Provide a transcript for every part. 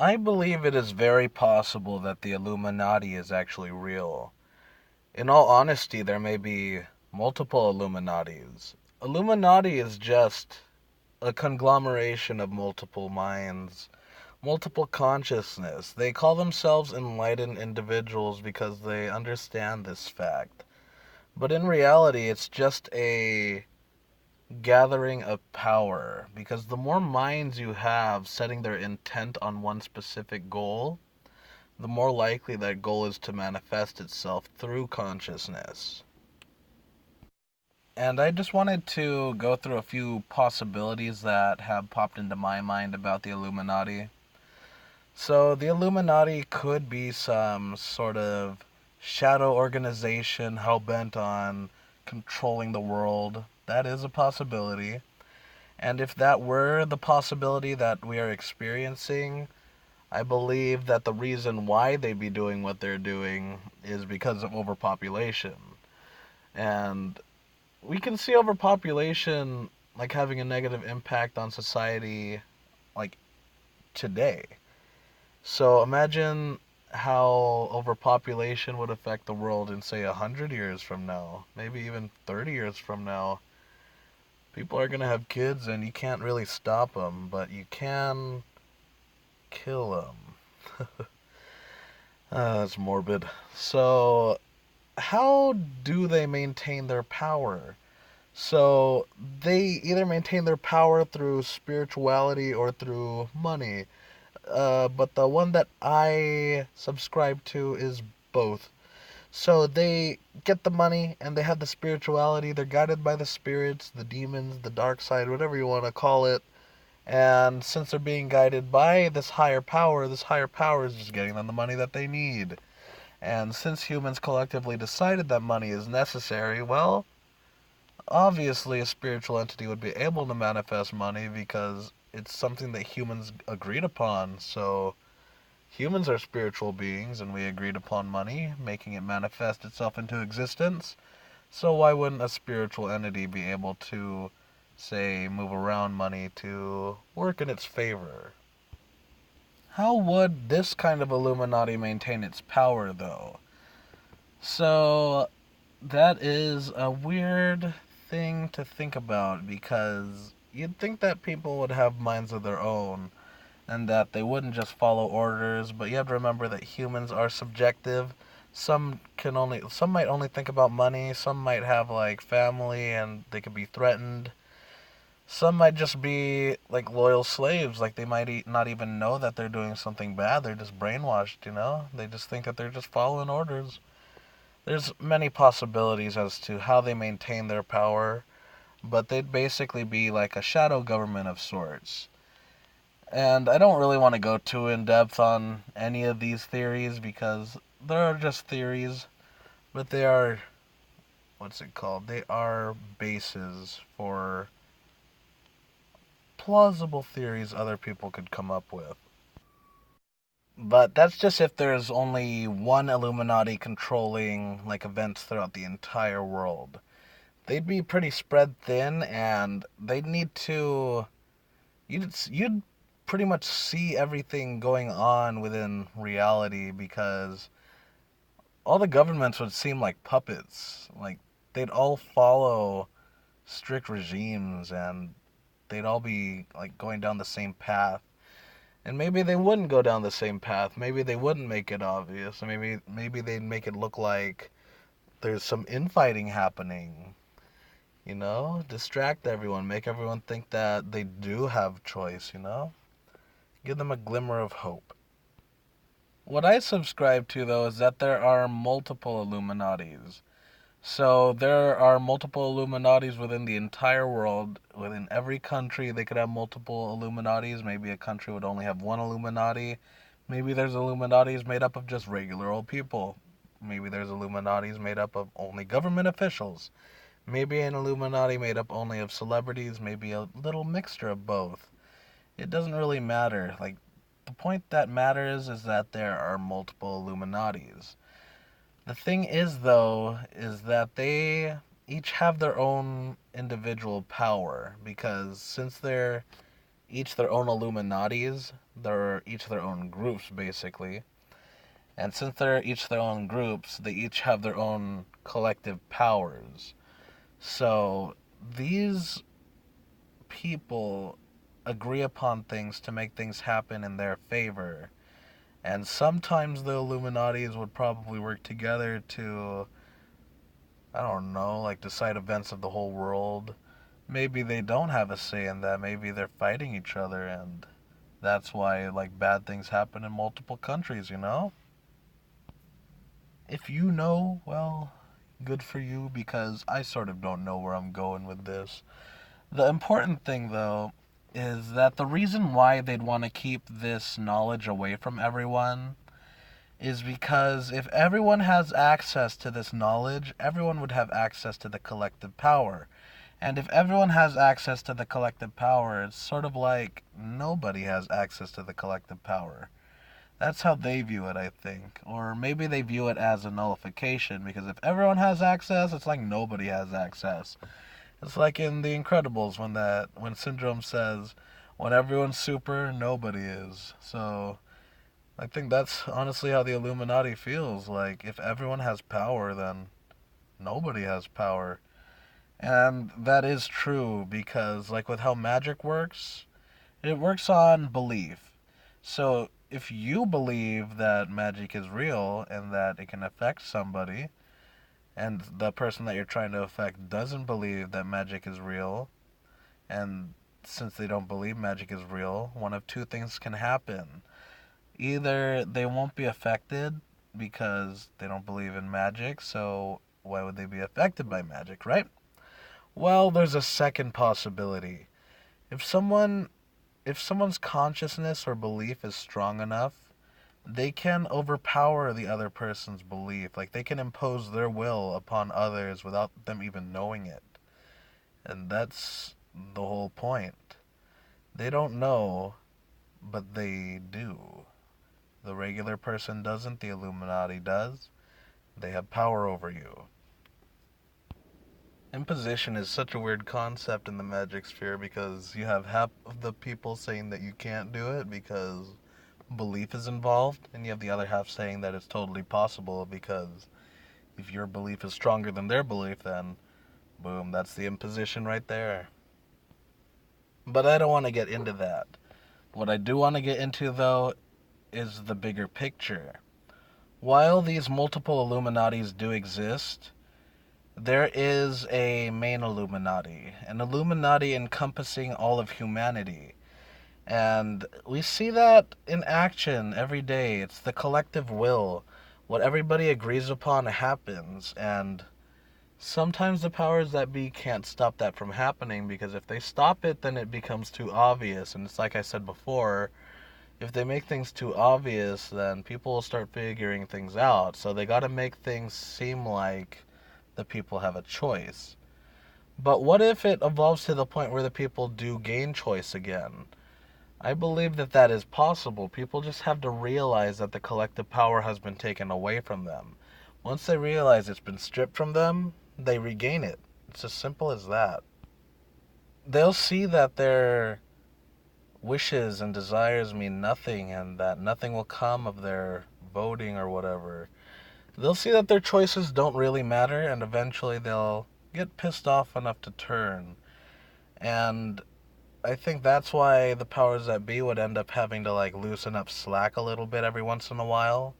I believe it is very possible that the Illuminati is actually real. In all honesty, there may be multiple Illuminatis. Illuminati is just a conglomeration of multiple minds, multiple consciousness. They call themselves enlightened individuals because they understand this fact. But in reality, it's just a gathering of power because the more minds you have setting their intent on one specific goal, the more likely that goal is to manifest itself through consciousness. And I just wanted to go through a few possibilities that have popped into my mind about the Illuminati. So, the Illuminati could be some sort of shadow organization hell bent on controlling the world. That is a possibility. And if that were the possibility that we are experiencing, I believe that the reason why they be doing what they're doing is because of overpopulation. And we can see overpopulation like having a negative impact on society like today. So imagine how overpopulation would affect the world in say 100 years from now, maybe even 30 years from now. People are going to have kids and you can't really stop them, but you can kill them. That's morbid. So, how do they maintain their power? So, they either maintain their power through spirituality or through money. But the one that I subscribe to is both. So, they get the money and they have the spirituality. They're guided by the spirits, the demons, the dark side, whatever you want to call it. And since they're being guided by this higher power is just getting them the money that they need. And since humans collectively decided that money is necessary, well, obviously a spiritual entity would be able to manifest money because it's something that humans agreed upon. So humans are spiritual beings and we agreed upon money, making it manifest itself into existence. So why wouldn't a spiritual entity be able to, say, move around money to work in its favor? How would this kind of Illuminati maintain its power, though? So, that is a weird thing to think about because you'd think that people would have minds of their own and that they wouldn't just follow orders, but you have to remember that humans are subjective. Some might only think about money, some might have like family and they could be threatened. Some might just be like loyal slaves, like they might not even know that they're doing something bad. They're just brainwashed, you know? They just think that they're just following orders. There's many possibilities as to how they maintain their power, but they'd basically be like a shadow government of sorts. And I don't really want to go too in depth on any of these theories because they're just theories, but they are, what's it called? They are bases for plausible theories other people could come up with. But that's just if there's only one Illuminati controlling like events throughout the entire world. They'd be pretty spread thin and they'd need to you'd pretty much see everything going on within reality because all the governments would seem like puppets. Like they'd all follow strict regimes and they'd all be like going down the same path. And maybe they wouldn't go down the same path. Maybe they wouldn't make it obvious. Maybe they'd make it look like there's some infighting happening. You know, distract everyone, make everyone think that they do have choice, you know? Give them a glimmer of hope. What I subscribe to, though, is that there are multiple Illuminatis. So there are multiple Illuminatis within the entire world. Within every country, they could have multiple Illuminatis. Maybe a country would only have one Illuminati. Maybe there's Illuminatis made up of just regular old people. Maybe there's Illuminatis made up of only government officials. Maybe an Illuminati made up only of celebrities. Maybe a little mixture of both. It doesn't really matter. Like, the point that matters is that there are multiple Illuminatis. The thing is, though, is that they each have their own individual power because since they're each their own Illuminatis. They're each their own groups, basically. And since they're each their own groups, they each have their own collective powers. So these people agree upon things to make things happen in their favor. And sometimes the Illuminatis would probably work together to, I don't know, like decide events of the whole world. Maybe they don't have a say in that. Maybe they're fighting each other, and that's why like bad things happen in multiple countries, you know? If you know, well, good for you, because I sort of don't know where I'm going with this. The important thing, though, is that the reason why they'd want to keep this knowledge away from everyone is because if everyone has access to this knowledge, everyone would have access to the collective power. And if everyone has access to the collective power, it's sort of like nobody has access to the collective power. That's how they view it, I think. Or maybe they view it as a nullification, because if everyone has access, it's like nobody has access. It's like in The Incredibles when Syndrome says, when everyone's super, nobody is. So I think that's honestly how the Illuminati feels. Like if everyone has power, then nobody has power. And that is true because like with how magic works, it works on belief. So if you believe that magic is real and that it can affect somebody, and the person that you're trying to affect doesn't believe that magic is real, and since they don't believe magic is real, one of two things can happen. Either they won't be affected because they don't believe in magic, so why would they be affected by magic, right? Well, there's a second possibility. If someone if someone's consciousness or belief is strong enough, they can overpower the other person's belief. Like they can impose their will upon others without them even knowing it. And that's the whole point. They don't know, but they do. The regular person doesn't, the Illuminati does. They have power over you. Imposition is such a weird concept in the magic sphere because you have half of the people saying that you can't do it because belief is involved, and you have the other half saying that it's totally possible because if your belief is stronger than their belief, then boom, that's the imposition right there. But I don't want to get into that. What I do want to get into, though, is the bigger picture. While these multiple Illuminatis do exist, there is a main Illuminati, an Illuminati encompassing all of humanity. And we see that in action every day. It's the collective will. What everybody agrees upon happens. And sometimes the powers that be can't stop that from happening because if they stop it, then it becomes too obvious. And it's like I said before, if they make things too obvious, then people will start figuring things out. So they got to make things seem like the people have a choice. But what if it evolves to the point where the people do gain choice again? I believe that that is possible. People just have to realize that the collective power has been taken away from them. Once they realize it's been stripped from them, they regain it. It's as simple as that. They'll see that their wishes and desires mean nothing and that nothing will come of their voting or whatever. They'll see that their choices don't really matter and eventually they'll get pissed off enough to turn. And I think that's why the powers that be would end up having to like loosen up slack a little bit every once in a while,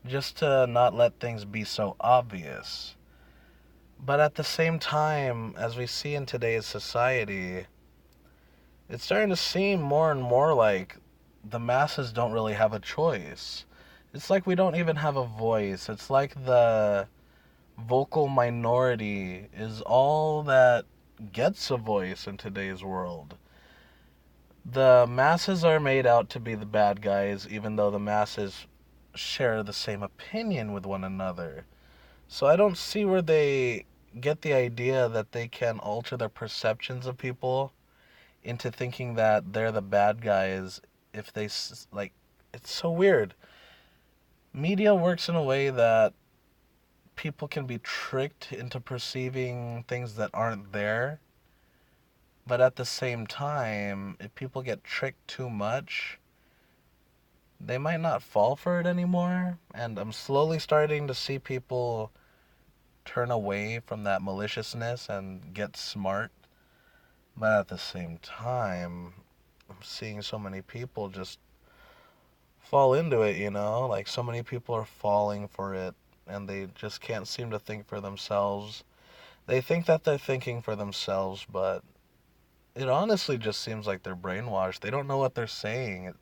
just to not let things be so obvious. But at the same time, as we see in today's society, it's starting to seem more and more like the masses don't really have a choice. It's like we don't even have a voice. It's like the vocal minority is all that gets a voice in today's world. The masses are made out to be the bad guys, even though the masses share the same opinion with one another. So I don't see where they get the idea that they can alter their perceptions of people into thinking that they're the bad guys if they, like, it's so weird. Media works in a way that people can be tricked into perceiving things that aren't there, But at the same time, if people get tricked too much, they might not fall for it anymore. And I'm slowly starting to see people turn away from that maliciousness and get smart. But at the same time, I'm seeing so many people just fall into it, you know? Like, so many people are falling for it and they just can't seem to think for themselves. They think that they're thinking for themselves, but it honestly just seems like they're brainwashed. They don't know what they're saying.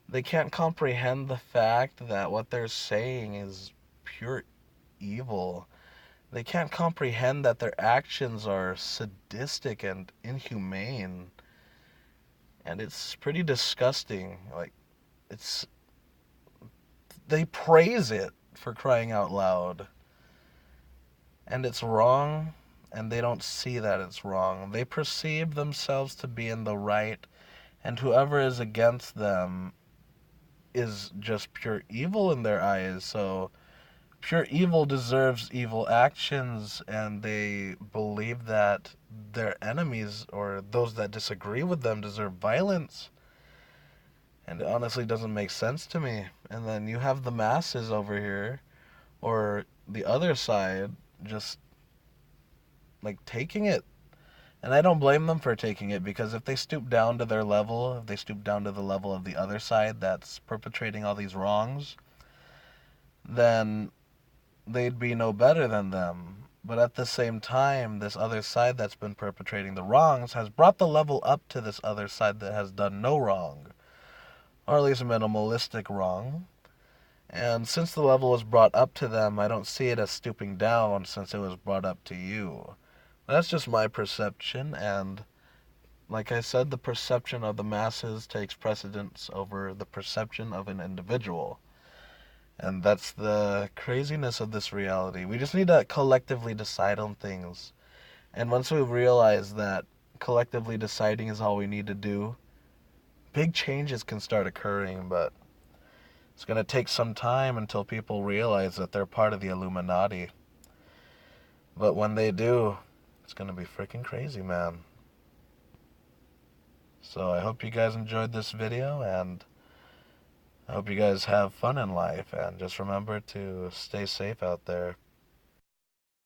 They can't comprehend the fact that what they're saying is pure evil. They can't comprehend that their actions are sadistic and inhumane. And it's pretty disgusting. Like, it's. They praise it, for crying out loud. And it's wrong, and they don't see that it's wrong. They perceive themselves to be in the right, and whoever is against them is just pure evil in their eyes. So pure evil deserves evil actions, and they believe that their enemies or those that disagree with them deserve violence. And it honestly doesn't make sense to me. And then you have the masses over here, or the other side, just like taking it. And I don't blame them for taking it, because if they stoop down to their level, if they stoop down to the level of the other side that's perpetrating all these wrongs, then they'd be no better than them. But at the same time, this other side that's been perpetrating the wrongs has brought the level up to this other side that has done no wrong, or at least minimalistic wrong. And since the level was brought up to them, I don't see it as stooping down since it was brought up to you. That's just my perception, and like I said, the perception of the masses takes precedence over the perception of an individual. And that's the craziness of this reality. We just need to collectively decide on things. And once we realize that collectively deciding is all we need to do, big changes can start occurring, but it's going to take some time until people realize that they're part of the Illuminati. But when they do, it's going to be freaking crazy, man. So I hope you guys enjoyed this video, and I hope you guys have fun in life, and just remember to stay safe out there.